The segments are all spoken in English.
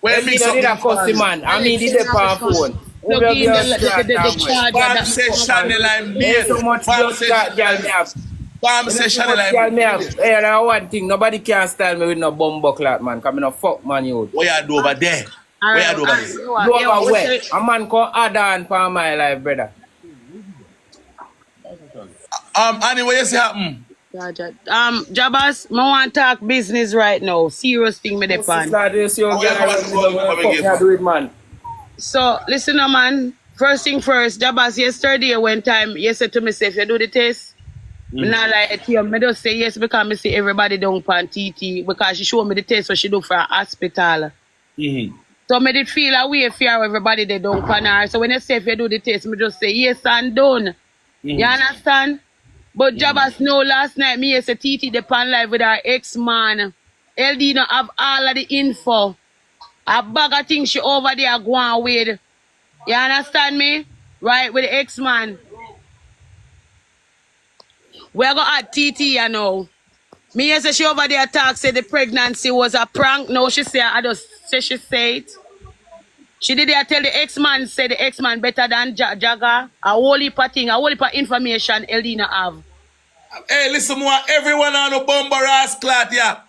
When me did a cussy man. I mean, did the power phone. Plug in the charger. Bam say Shannel and me. So much blood clot, girl, me have. Bam say Shannel Girl, me have. and me. Hey, now one thing, nobody can style me with no bumbo clot, man. Come in a fuck man, you. What you do over there? What you do over there? Go over where? A man called add on for my life, brother. Annie, what you say happen? Jabas, I want to talk business right now. Serious thing me depend. So, listen, man. First thing first, Jabas, yesterday when time, you said to me, say, if you do the test, now like you, me just say yes because me see everybody down on TT because she showed me the test so she do for a hospital. So me did feel a way fear everybody they don't pan her. So when you say if you do the test, me just say yes and done. You understand? But Jabas know last night me say TT the pan live with her ex-man. LD no have all of the info. A bag of things she over there going with. You understand me? Right, with the ex-man. We're going to add TT, you know. Me say she over there talk, say the pregnancy was a prank. No, she say, I just say she say it. She did there tell the ex-man, say the ex-man better than Dragga. A whole heap of thing, a whole heap of information Eldina have. Hey, listen more, everyone on the bomber ass clot, yeah.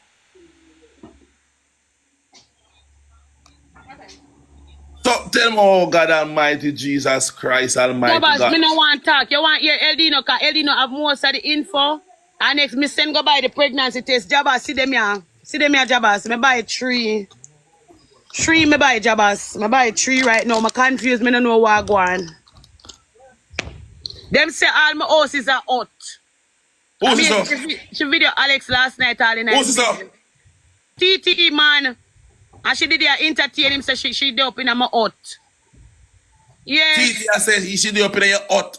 So tell me, oh God Almighty, Jesus Christ Almighty. Jabas, God. me no want talk. You want hear Eldino, because Eldino have most of the info. And next, me send go buy the pregnancy test. Jabas, see them here. See them here, Jabas. Me buy 3. 3 me buy, Jabas. Me buy 3 right now. Me confused. Me no know what I go on. Them say all my houses are hot. Who's this up? She video Alex last night all the night. Who's this up? TT, man. And she did entertain him, so she did up in my hut. Yeah. TT, I said he should do up in your hut.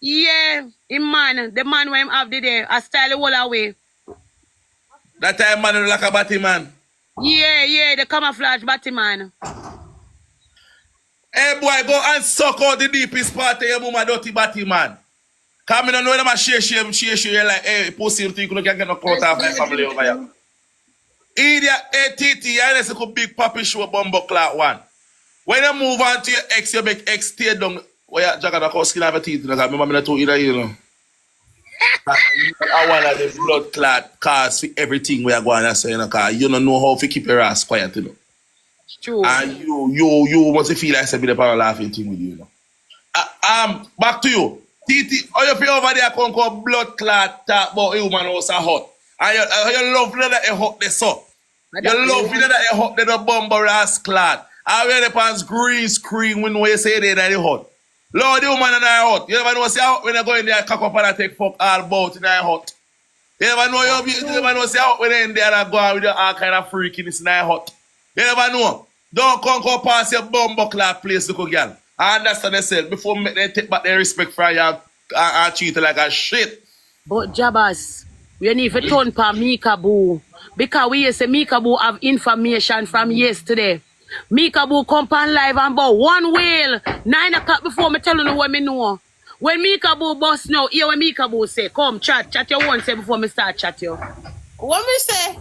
Yeah, him man, the man where him have the day, I style the whole away. That time man look like a batty man. Yeah, the camouflage batty man. Hey boy, go and suck out the deepest part of your mama dirty batty man. Come in and know them a share you like, hey, pussy, you can get no coat off my family over here. Idiot, hey, TT, I know a big papi show bumbo clock one. When you move on to your ex, you make ex stay down. Where you Dragga the cow skin have a teeth, because remember me not to either, you know. I want the blood clot cause for everything we are going to say, you know, because you don't know how to keep your ass quiet, you know. True. And you must feel like a bit of a laughing thing with you, you know. Back to you. TT, how you feel over there come blood clot talk about a woman house a hot? And you love that a hot they so. You love that a hot they the bumper ass clot. I wear the pants green screen when you say they that hot. Lord, the woman in our hot. You never know say out when you go in there cock up and take fuck all about in our hot. You never know you never know say out when you in there and go out with all kind of freakiness in our hot. You never know. Don't come past your bumper clot place to go girl. I understand yourself before they take back their respect for you and treat you like a shit. But Jabas, we need to turn for Mika Boo. Because we say Mika Boo have information from yesterday. Mika Boo come on live and about one whale. 9 o'clock before me tell you what me know. When Mika Boo bust now, hear what Mika Boo say. Come chat your one say before me start chat you. What me say?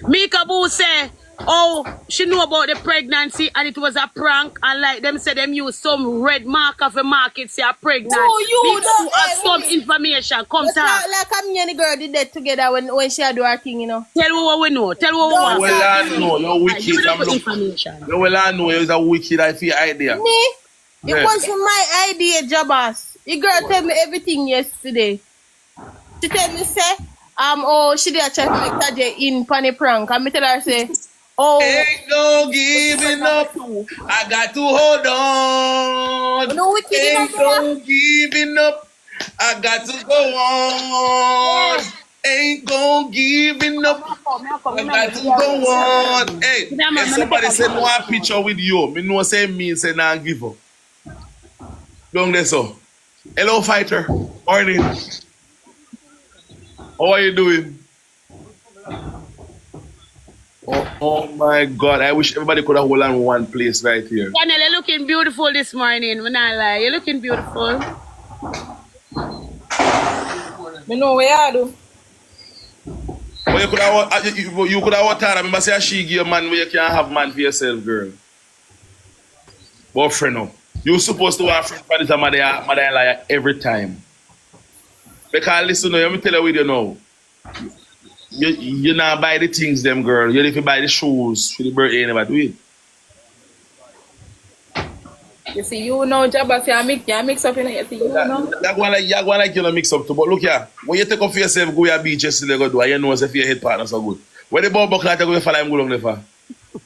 Mika Boo say, oh, she knew about the pregnancy and it was a prank, and like them say them use some red marker for market say a pregnant. No, you don't have some information. Come talk. Like a me and the girl did that together when she do her thing, you know. Tell me what we know. Tell me what we want. Well, I know you're wicked. Well, I know you're a wicked. I feel idea. Me? It wasn't my idea, Jabas. The girl tell me everything yesterday. She tell me say, oh, she did a check like Tajay in Panny prank. And me tell her say, oh, ain't no giving up. I got to hold on. No, ain't no giving up. I got to go on. Ain't gon' giving up. I got to go on. Hey, if somebody send one picture with you, me know say me say nah give up. Don't there so. Hello fighter. Morning. How are you doing? Oh my God, I wish everybody could have hold on one place right here. Shannel, you're looking beautiful this morning, when I lie. You're looking beautiful. Me know where you do. What you could have tired. I remember say she give a man where you can't have man for yourself, girl. But friend up. You're supposed to have friend for this mother-in-law every time. Because listen, let me tell you what you know. You not buy the things them, girl. You need to buy the shoes for the birthday anybody do it. You see, you know, Jabba, you mix up in it. You see, you know. That one like you know mix up too. But look here, when you take off yourself, go to your beach, yesterday go do, and you know if your head partner so good. When the ball buckle, I go to follow him go long there for.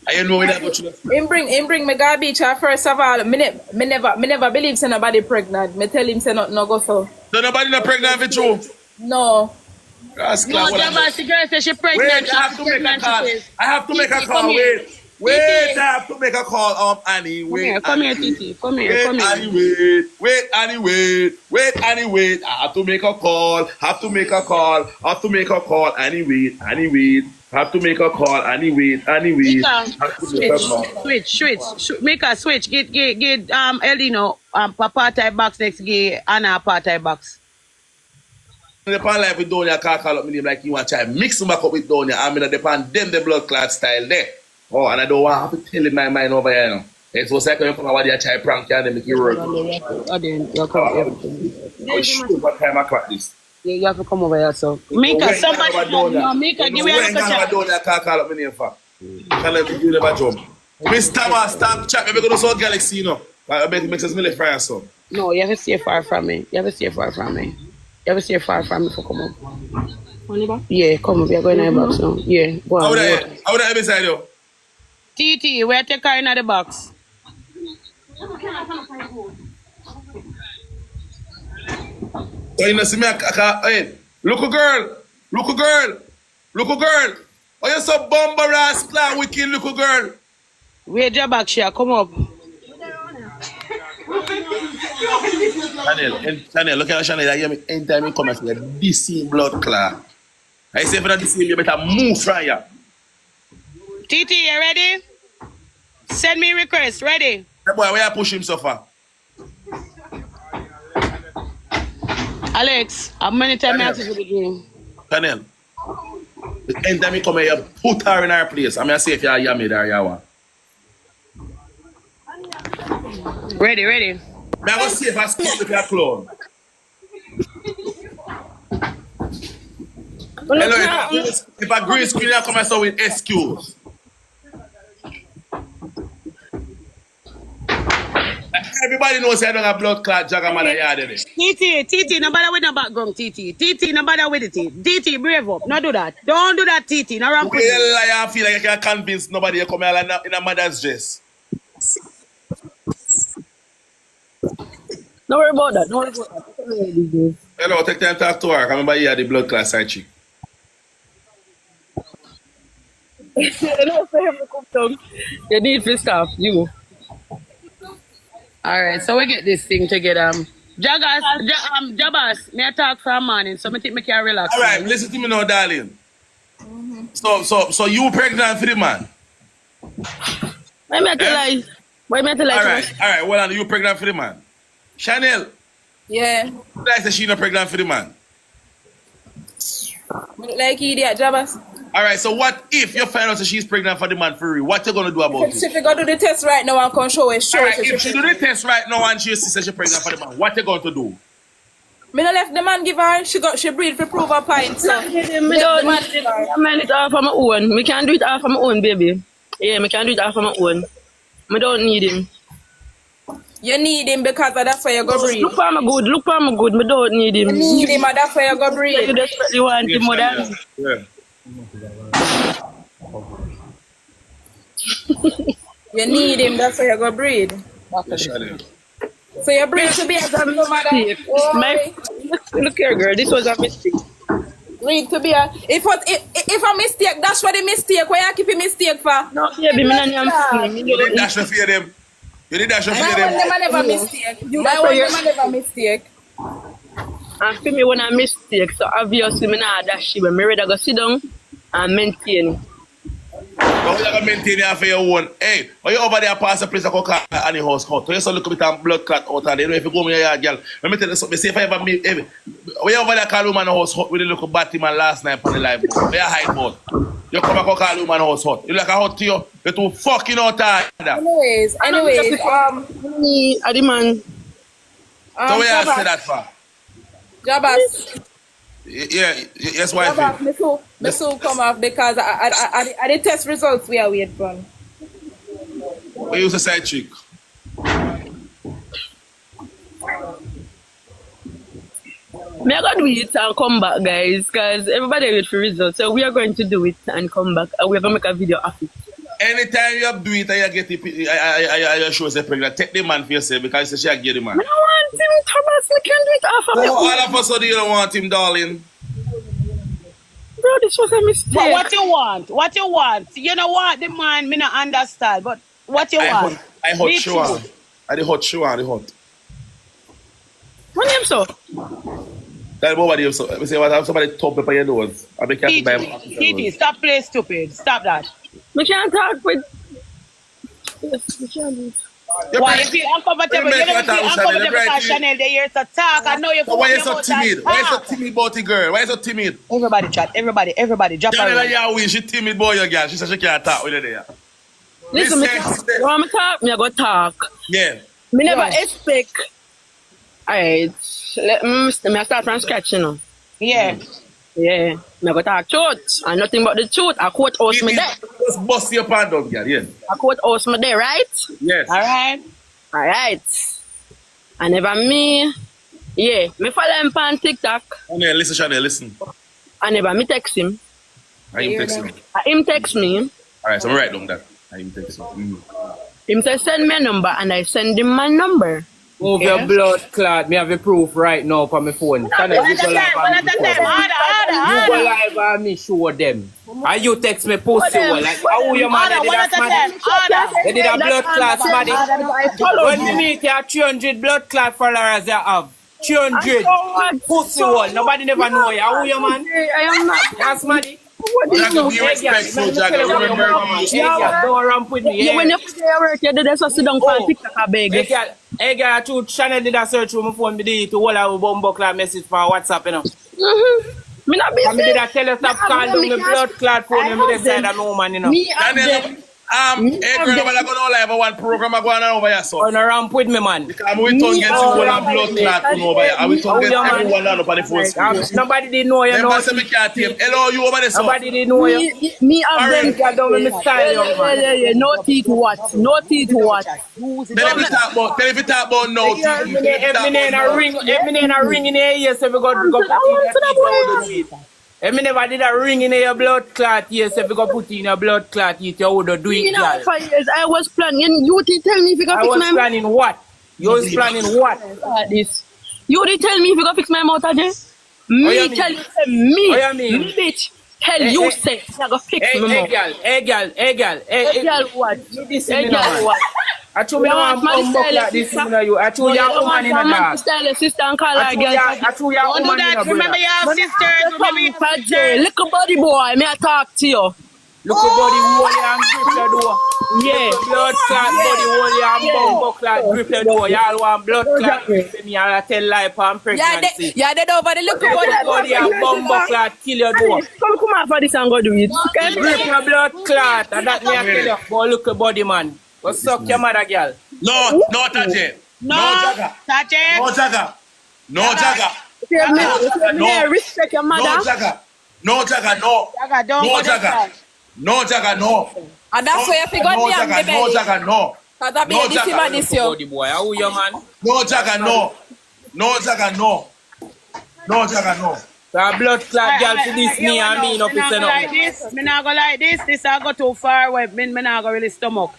And you know when that go to. Him bring me go beach first of all. Me never believe say nobody pregnant. Me tell him say no go so. So nobody not pregnant with you? No. No, Jabba, the girl says she pregnant. Wait, I have to make a call. I have to make a call. Wait, I have to make a call, Annie. Wait, come here, Titi. Come here. Annie, wait, Annie, wait. I have to make a call. Annie, wait. Have to make a call. Annie, wait. Have to make a call. Annie, wait. Switch. Make a switch. Get Elino Papa type box next. Get Anna Papa type box. The pan life with Donia can't call up me name like you want to try mix them back up with Donia. I mean, the pan them the blood clot style there. Oh, and I don't want to tell in my mind over here. No. It's was like when you come out with try prank and make it work. What time I crack this? Yeah, you have to come over here, so. Mika, somebody Mika, give me a chance. Donia can't call up me name for. Can let me give them a jump. Mr. Man, stop chat. Maybe go to South Galaxy, you know. I bet it makes us really fry so. No, you have to stay far from me. You ever stay far from me for come up? Yeah, come up. You're going in the box now. Yeah, go on. How would I beside you? TT, where take her in the box? So you know, see me, hey, look a girl. Oh, you're so bumper rascal, wicked little girl. Where's your back, Shia? Come up. Shannel, look at Shannel. I hear me anytime you come and say, this same blood clot. I say, if you're not the same, you better move from here. TT, you ready? Send me request. Ready? That boy, where you push him so far? Alex, how many times I have to do the game? Shannel, anytime you come here, you put her in her place. I'm going to say if you're yummy or you want. Ready. I'm going to see if I skip with your clone. Hello, if a green screen, I come and start with excuse. Everybody knows I don't have blood clot Dragga man yard in it. TT, no bother with no background, TT, no bother with it. TT, brave up. No do that. Don't do that, TT. No ramp. I feel like I can't convince nobody to come here in a mother's dress. Don't worry about that. Hello, take time to talk to her. I remember you had the blood clot side chick. You need to stop, you. Alright, so we get this thing together. Jabbas, may I talk for a morning, so I think I can relax. Alright, listen to me now, darling. So you pregnant for the man? Why me tell you? Alright, well, you pregnant for the man? Shannel? Yeah. Like that she not pregnant for the man? Like idiot, Jabbas. Alright, so what if you find out that she's pregnant for the man for real? What you gonna do about it? If you go do the test right now and come show it, Alright, if she do the test right now and she says she's pregnant for the man, what you going to do? Me no left the man give her, she breed for prove her point. So Me don't need it all for my own. Me can do it all for my own, baby. Yeah, me can do it all for my own. Me don't need him. You need him because that's why you go breed. Look for me good. Me don't need him. You need him and that's why you go breed. You desperately want him more than me. Yeah. You need him, that's why you go breed. So you breed to be a no matter. Look here, girl. This was a mistake. Breed to be a if a mistake, that's what the mistake. Why you keep a mistake for? No, baby, me not You did dash to fear them. You did dash to fear them. I never mistake. You never mistake. And for me, when I mistake, so obviously, me not dash you. Me ready to go sit down and maintain. But we are going to maintain it for your own. Hey, when you over there pass a place of coca and the house hot, you so look at them blood clot out and you know if you go in your yard, girl. Let me tell you something. Say if I ever meet, when you over there call woman house hot with the look Batman last night on the live boat. Where you hide boat? You come back and call woman house hot. You like a hot to you. You're too fucking out there. Anyways, me, the man. So where you say that for? Jabas. Yeah, yes, wife. Jabas, me so come off because I the test results we are waiting for. We use a side chick. We are going to do it and come back, guys, because everybody wait for results. So we are going to do it and come back. And we are going to make a video of it. Anytime you do it and you get it, you show say pregnant, take the man for yourself because you say she get the man. I don't want him, Thomas. I can't do it off of me. All of us you don't want him, darling. Bro, this was a mistake. But what you want? What you want? You know what? The man, me not understand. But what you want? I hot Me show on. too. I the hot show on the hot. What name so? That nobody else. I say what have somebody top up on your nose. I be careful by my TT, stop playing stupid. Stop that. We can't talk with... Yes, we can't do it. Why you feel uncomfortable? You don't feel uncomfortable because Shannel they here to talk. I know you So why you so timid? Why you so timid about the girl? Why you so timid? Everybody chat. Everybody drop Shannel around. yeah, we she timid boy your girl. She said she can't talk with you there. Listen, you want me talk? Me I go talk. Yeah. Me never Yeah. expect... Alright, let me start from scratch, you know. Yeah. Yeah, me go talk truth. And nothing but the truth. I quote house me there. Just bust your pants down, girl. Yes. I quote house me there, right? Yes. Alright. Alright. And never me, yeah, me follow him on TikTok. Yeah, listen, Shannel, listen. And never me text him. I him text you. Him text me. Alright, so I'm write down that. I him text you. Him say send me a number and I send him my number. Move your blood clot. Me have a proof right now for my phone. Can you go live on me? You go live on me, show them. And you text me post you like how your man did that smaddy? They did a blood clot smaddy. When we meet you 300 blood clot followers you have. 300 pussy wall. Nobody never know you. How your man? I am not. That's smaddy. Dragga, be respectful, Dragga. Remember, Don't ramp with me. When you put your work, you do this, so sit down on TikTok and beg. Hey girl, to Shannel did a search for my phone, me did it to all our bomb clot message for WhatsApp, you know. Me not be I did a tell you stop calling me blood clot phone and me decide I know man, you know. Me have them. hey girl, I'm gonna go live on one program. I'm going over here, so. On a ramp with me, man. Because we don't get you all blood clot over here. And we don't get everyone on up on the phone. Nobody didn't know you know. Never say me can't tame. Hello, you over there, so. Nobody didn't know you. Me have them. Girl, don't make me style you, man. Yeah. No teeth to watch. No teeth to watch. Tell if you talk about no. Eminem a ring in your ear, so we got put in your teeth. Eminem never did a ring in your blood clot ear, so we got put in your blood clot teeth, you would do it, girl. 5 years, I was planning. You did tell me if you got I fix was my planning what? You was planning what? this. You did tell me if you got fix my mouth again. you Me mean? tell you, say me. What you mean? Bitch, tell you say I got fix my mouth. Hey girl, Hey girl, what? you this Hey me girl, now. what? I told me I'm like this in you. I told you a woman in a dog. Sister and call her girl. I told you a Don't do woman in that. a Remember brother. you have sisters. Remember you have sisters. Little body boy, may I talk to you? Look at body wall and grip your door. Yeah. Blood clot body wall and bumbo clot grip your door. Y'all want blood clot grip me and I tell lie for pregnancy. Yeah, they over the little Body and bumbo clot kill your door. Come out for this and go do it. Grip your blood clot and that me I tell you. But look at body man. Go suck your mother girl. No, Taje. No, Dragga. touch No, it. Dragga. No, Dragga. No, respect your No, mother. Dragga. No, Dragga. No. Dragga, don't No, go this Dragga. side. No, Dragga. No. And that's why you figured No, me and the Dragga. No, belly. Dragga. No. Because I No, be this Dragga. man this year. Body boy, how you man? No, Dragga. No. No, Dragga. No. No, Dragga. No. So blood clot girl to this me and me no fit say like nothing. this. Me not go like this. This I go too far away. Me not go really stomach.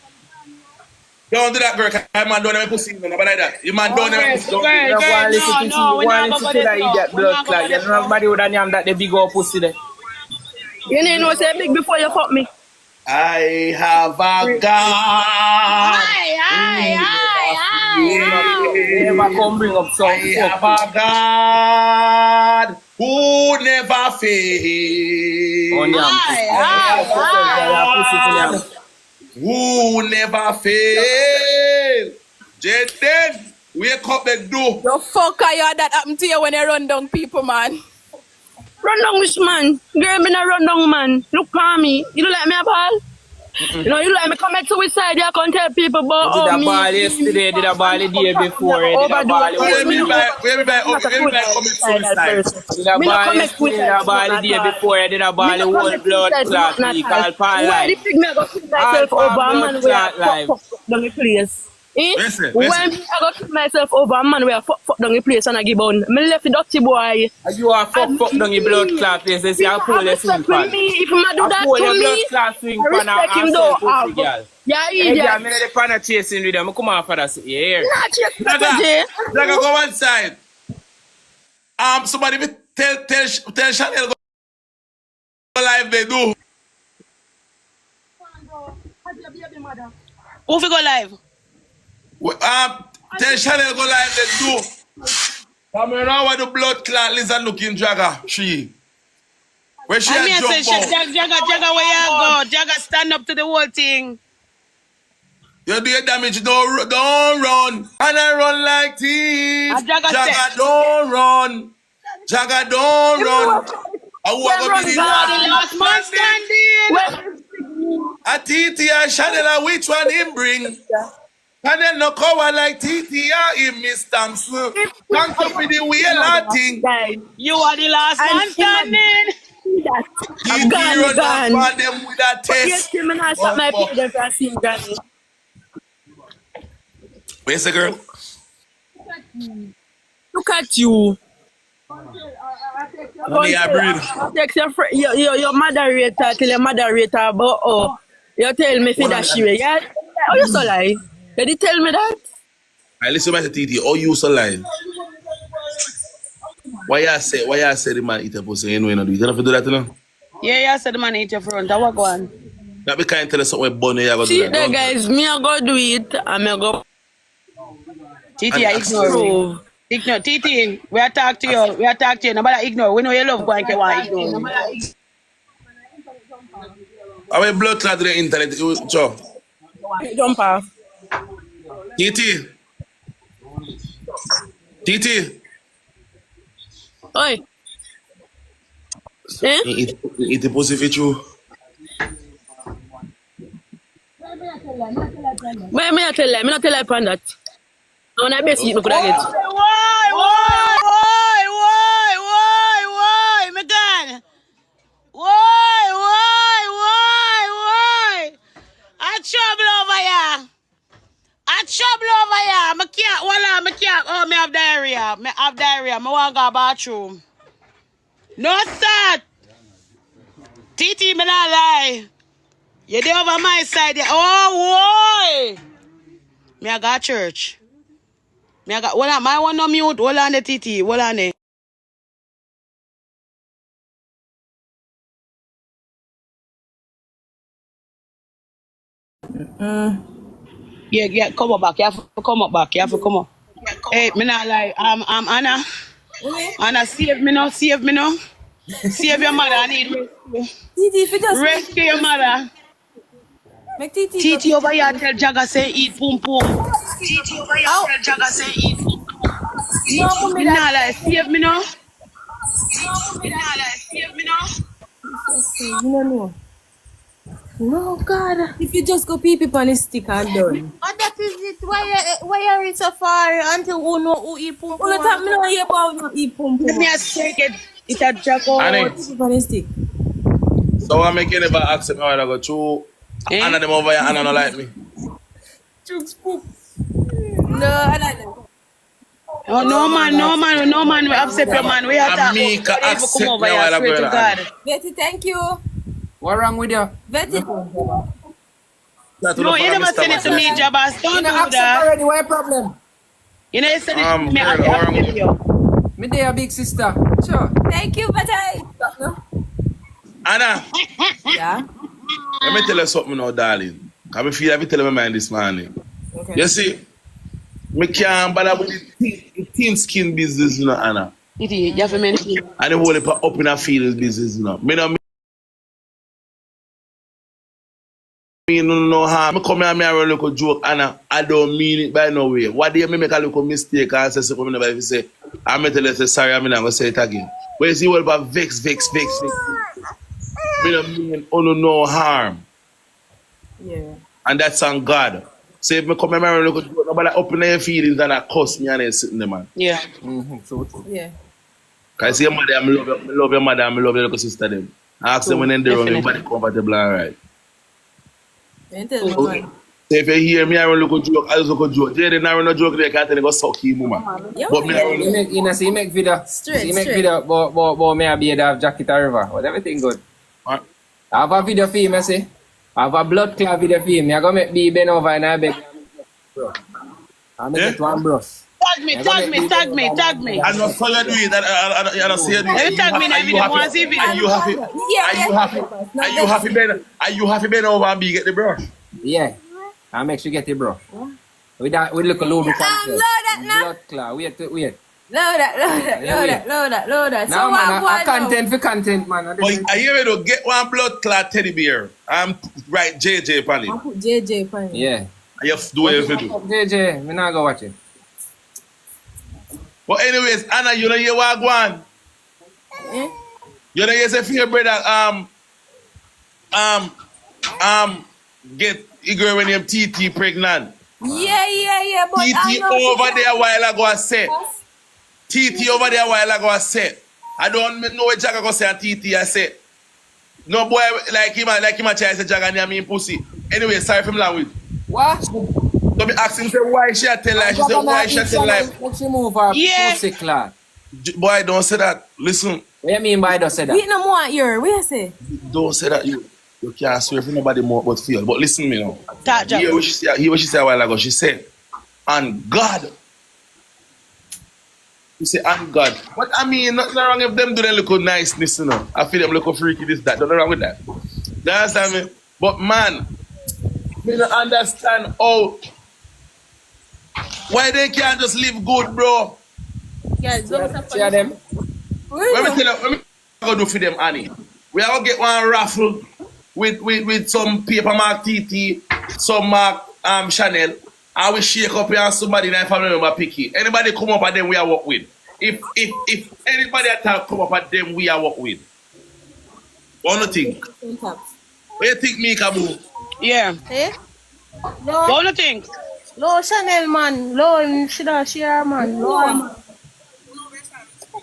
Don't do that, girl. 'Cause my man don't have pussy. No, but like that. Your man don't have pussy. Girl, You girl, want listen to no, see, we want not listen go to that this idiot route. We blood not go clot. You this know nobody would have named that the big old pussy there. You need to know say big before you fuck me. I have a God. You never come bring up some I have a God who never fails. on your pussy. Who never fail? Jaden, wake up and do. The fuck are you that happened to you when you run down people, man? Run down which man? Girl, me not run down, man. Look at me. You don't like me a ball? You know, you like me come to which side, you can tell people about Did a me. ball yesterday, did a ball the day before, did a ball suicide. Did a ball yesterday, did a ball the day before, did a ball the whole blood clot, he called Paul Why the Life. pig me go kill myself over a man where I fuck down the place? Listen. When I go kill myself over a man where I fuck down the place and I give on, me left the dirty boy. And you are fuck down the blood clot place, they say I pull the swing pan. If I do that I pull to your blood me, clot swing I pan and respect him sell though. pussy, girl. Yeah, Hey, idiot. girl, me not the pan chasing with them, I come off of that here. Not chase Jay. Dragga, go one side. Somebody will tell Shannel go live they do. Who fi go live? Tell Shannel go live they do. Come around with the blood clot lizard looking Dragga. She. Where she I mean, a jump out. Dragga, where you go? Dragga, stand up to the whole thing. You do your damage, don't run. And I run like thief. Dragga, don't run. Dragga, don't run. I want to be the Last man standing. A TT and Shannel, which one him bring? Shannel no cover like TT and him, Miss Thompson. Thank you for the wheel and thing. You are the last man standing. TT run up for them with a test. Yes, man, I shot my page for seeing Granny. Where's the girl? Look at you. Honey, I breathe. Text your moderator, tell your moderator about you tell me for that she yeah? Oh, you so lie. Did you tell me that? I listen to TT. Oh, you so lying. Why you say the man eat a pussy? You know do it. You don't have to do that, you know? Yeah, said the man eat your front. That was one. That be kind of tell us something bunny you have to See do that. the guys, me I go do it and me go Titi, I ignore me. prove. Ignore. Titi, we are talk to you. Nobody ignore. We know you love going to want ignore me. I mean, blood clot to the internet. Joe. Jump off. TT. Oi. Eh? Eat the pussy for you. Why me not tell lie? Me not tell lie upon that. I want to best eat me could have get. Why, my God. Why. I trouble over here. I can't. Oh, me have diarrhea. I want to go bathroom. No, sir. Titi, me not lie. You dey over my side. Oh, boy. Me I got church. Hold on, my one no mute. Hold on the Titi. Hold on it. Yeah, come up back. You have to come up back. Hey, me not lie. I'm Anna. Anna, save me now. Save your mother. I need Titi, if you just rescue your mother. make Titi. Titi over here tell Dragga say eat pum pum. Titi over here tell Dragga say eat pum pum. No, Me not lie. Save me now. You don't know. No, God. If you just go pee on the stick and done. Oh, that is it. Why are you so far until who know who eat pum All the time, me don't hear about no eat pum Let pum. me take it. It's a Dragga. Annie, Pee on the stick. so I make you never accept me when I go through. Anna them over here, Anna don't like me. Jukes poop. No, I like them. Oh, no man. We accept your man. We are talking. Amika accept me while I Swear to go God. Betty, thank you. What wrong with you? Betty. No, you never send it to me, Jabas. Don't do Accept that. already, what problem? You know, you send it to me. girl, I accept you. Me there, big sister. Sure. Thank you, Betty. Anna, Yeah. let me tell you something now, darling. I feel every tell my mind this morning. Okay. You see, me can't bother with the thin skin business, you know, Anna. You have to mention. And the whole heap of up in a feelings business, you know. Me no mean no harm. I come here and I run a little joke and I don't mean it by no way. What do you make a little mistake and say something about if you say, I'm going to tell you sorry, I'm not going to say it again. But you see what about vex. Me don't mean no harm. Yeah. And that's on God. So if I come here and I run a little joke, nobody open their feelings and I cuss me and they sitting there, man. Yeah. So, Yeah. Because I see your mother, I love your mother, I love your little sister them. I ask them when they're wrong, everybody comfortable and right. Ain't tell me, man. So if you hear me, I run a little joke, I just look a joke. They run a joke, they can't tell you go suck you, mama. Yeah, But me, I run you make video. Straight, You make straight. video, but me I be able to have jacket or river. But everything good. Huh? I have a video for him, I say. I have a blood clot video for him. I go make B bend over and I beg. I make it one brush. Tag me. I know so you do it, I don't see you do it. Let me tag me in that video, want to see video. Are you happy being over and be get the brush? Yeah. I make sure you get the brush. We look a little bit. Load that now. Blood clot. Wait. Load that. So Now, man, what a content for content, man. But I hear you to get one blood clot teddy bear. I'm right JJ pan it. I put JJ pan. Yeah. You have to do everything. JJ, me not go watch it. But anyways, Anna, you know you walk one. Eh? You know you say for your brother get a girl when him TT pregnant. Yeah. But TT over there a while ago I said. TT over there a while ago I said. I don't know what Dragga go say and TT I said. No boy like him a try say Dragga near me pussy. Anyway, sorry for my language. What? So me ask him say why she a tell lie. She say why she a tell lie. Make she move her Yeah. pussy clot. Boy, don't say that. Listen, What you mean by don't say that? we no more here. What you say? don't say that. You can't swear for nobody more but feel. But listen to me now. Tag Hear what she said a while ago. She said, "On God." You say, "On God." But I mean, nothing wrong if them do them look niceness, you know. I feel them look freaky, this, that. Nothing wrong with that. You understand me? But man, me don't understand why they can't just live good, bro. Guys, don't Share them. Let me tell you, what me go do for them, Annie. We are gonna get one raffle with some paper mark TT, some mark Shannel, and we shake up here and somebody in our family member pick it. Anybody come up at them we are work with. If anybody attack come up at them we are work with. What do you think? What do you think, Mika Boo? Yeah. Eh? No, What do you think? no, Shannel, man. No, share, man. No, man.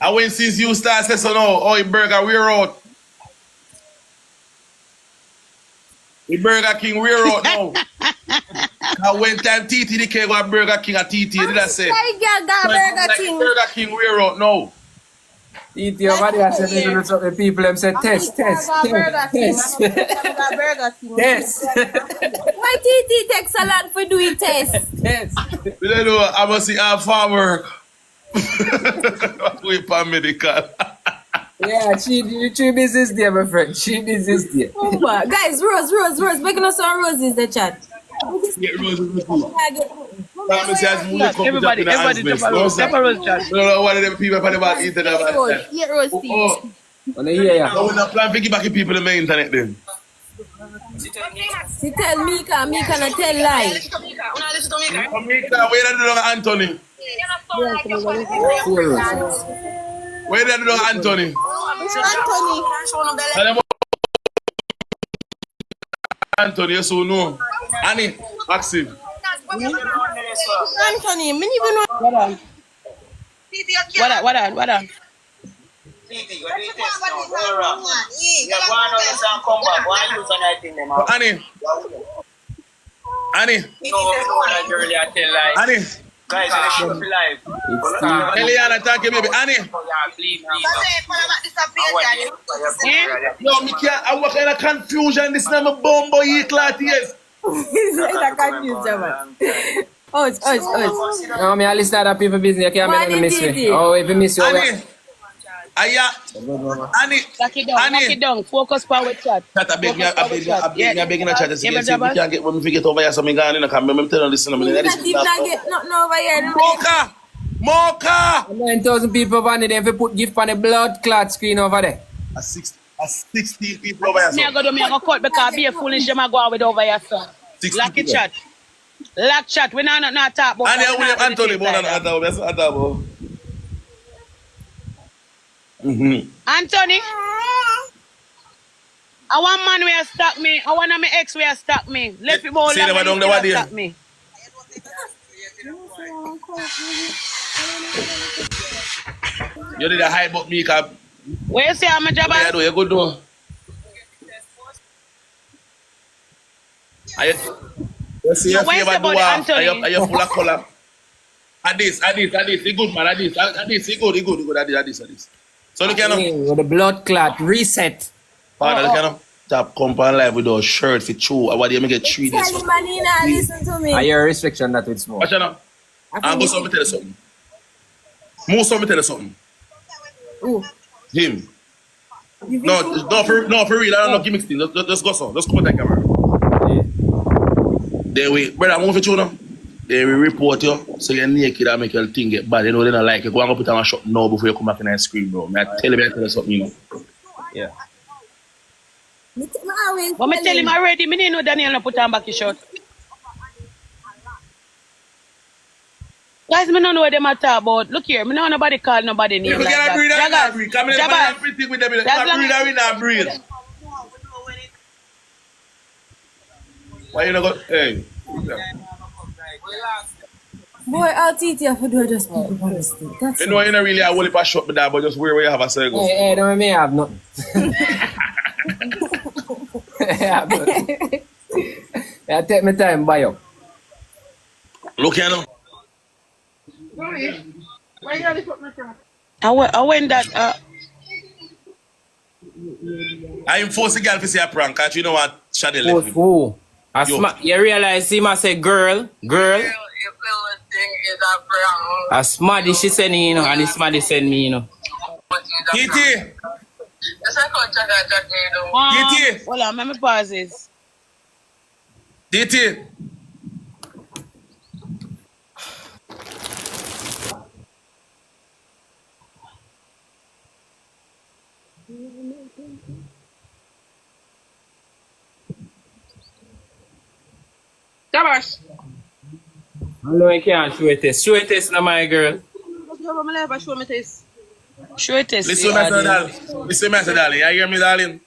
And when since you start say so now, Burger we're out. The Burger King we're out now. And when time TT the cake got Burger King at TT, did I say? Like Burger King. Burger King we're out now. Eat your body and say to the people them say test. Burger King. Burger King. Test. Why TT takes a lot for doing test? Test. We don't know, I must see our farm work. We paramedical. Yeah, she business there, my friend. She business there. Guys, Rose. Making us some roses the chat. Get roses with you. Everybody jump a rose chat. No, one of them people probably about internet about that. Yeah, Rose, Oh, On the ear, so we're not planning to give back the people in the internet then. She tell Mika not tell lie. Mika, where did you know Anthony? Where did you know Anthony? Anthony. Tell them Anthony, you so know. Annie, Maxim. Anthony, me even know. What on? Annie. Guys, let's show live. Eliana, thank you, baby. Annie. Please. No, me can't. I work in a confusion. This is not my bombo eat like yes. It's a confusion, man. Us. No, me I listen to other people business. You can't make them miss me. Oh, if you miss you, Annie. Annie. Lock it down. Focus power chat. That I beg in a chat. We can't get when we get over here. So me going in a camera. I'm telling you, listen. Not get nothing over here. Mocha. 9,000 people over there. If you put gift on the blood clot screen over there. A 60. 16 people over here, Me I son. go do me I go cut because be a foolish them I go out with over here, son. 16 Lock it people. chat. Lock chat. We not talk about And then that. We William not do the Anthony, things but like not that. that's about. Mm-hmm. Anthony, I want man where stop me. I want my ex where stop me. Left him all See them long down and there, he what still there? stop me. You did a high but me, cause Where you say I'm a what you jabber? do, you good do. You see your Where you say favor do about Anthony? are you full of color? At this, he good man, at this, he good, at this. So look, you know, With the blood clot reset. partner, look, you know, top compound live with those shirts, it's true. What do you make it 3 days? Tell him and he not listen to me. I hear a restriction that with smoke. Watch out now. I'm going to tell you something. Most of me tell you something. Who? Him. No, for real, I don't know, give me thing. Let's go, son. Let's come on that camera. Then we, brother, move it, you know. Then we report you, so you're naked and make your thing get bad. You know, they don't like it. Go and go put on a shot now before you come back in and scream, bro. I tell you something, you know. Yeah. But me tell him already, me didn't know Daniel no put on back his shot. Guys, me don't know what them are talk about. Look here, me know nobody call nobody name If like you that. can't breathe, I Dragga, can't breathe. Come in and Dragga, everything with them. You That's can't breathe, I will not breathe. Why you not go? Hey. Boy, I'll teach you for do just people on the stick. That's You know, you don't really have a whole heap of shot with that, but just where you have a circle. Hey, don't me have nothing. Yeah, but I take my time, buy up. Look here now. I went that, I enforce the girl to say a prank, because you know what? Shannel left him. Who? Yo. You realize he must say girl. A smaddy she send me, you know, and the smaddy send me, you know. Kitty! Kitty! hold on, let me pause this. Kitty! Jabash. I know I can't show it test. Show it test now, my girl. Show it test. Listen, my darling. Listen, my darling. You hear me, darling?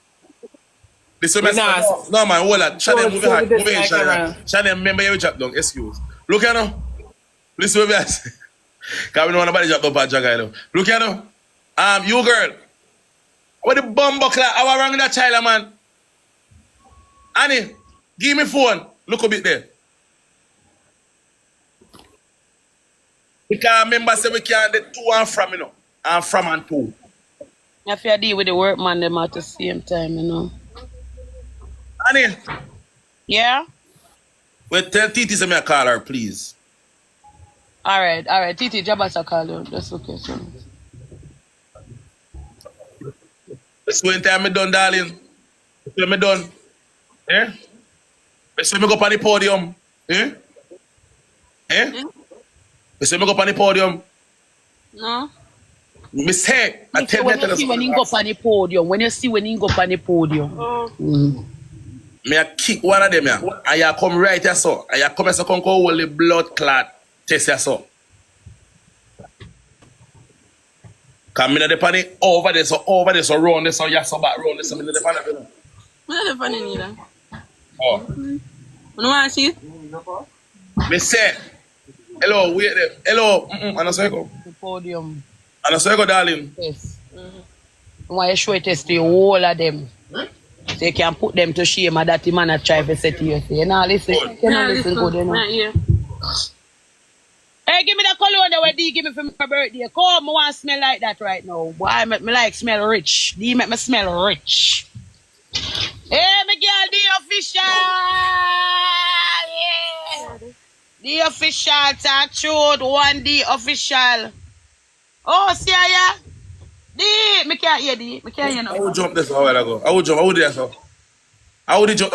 Listen, my Nice. no, man, hold on. Shannel, move your hand. Move your hand, Shannel. Camera. Shannel, remember you drop down. Excuse. Look here now. Listen, what I say. Because we don't want nobody drop down for Dragga, you know. Look here now. You girl. What the bumbo clock? How wrong with that child, man? Annie, give me phone. Look a bit there. Because remember, say we can't do to and from, you know. And from and to. You have to deal with the workman them at the same time, you know. Annie, Yeah? well, tell Titi to me I call her, please. Alright. Titi, Jabas will call you. That's okay, so. That's when time me done, darling. When me done. Eh? Let's me go up on the podium. Eh? Let's me go up on the podium. No? Me say, I tell When you see when he go up on the podium, when you see when he go up on the podium. me I kick one of them here. And you come right here, so. And you come here, so come hold the blood clot test here, so. Come in the pan over there, so round this, so you so back round this, so in the pan, you know. What the funny neither? Oh. You know what I see? Me say, hello, wait there. Hello, and I say go. The podium And I say go, darling. test. Why you show it test to the whole of them? So you can put them to shame and that the man a try to say to you. You know, listen. You know, listen good, you know. Not here. Hey, give me the cologne that D give me for my birthday. Come, I want to smell like that right now. Boy, make me like smell rich. D make me smell rich. Hey, my girl, the official. Yeah. The official talk truth. One D official. Oh, see ya. D, me can't hear D. Me can't hear no. I would jump this a while ago. I would do that, so. I would jump.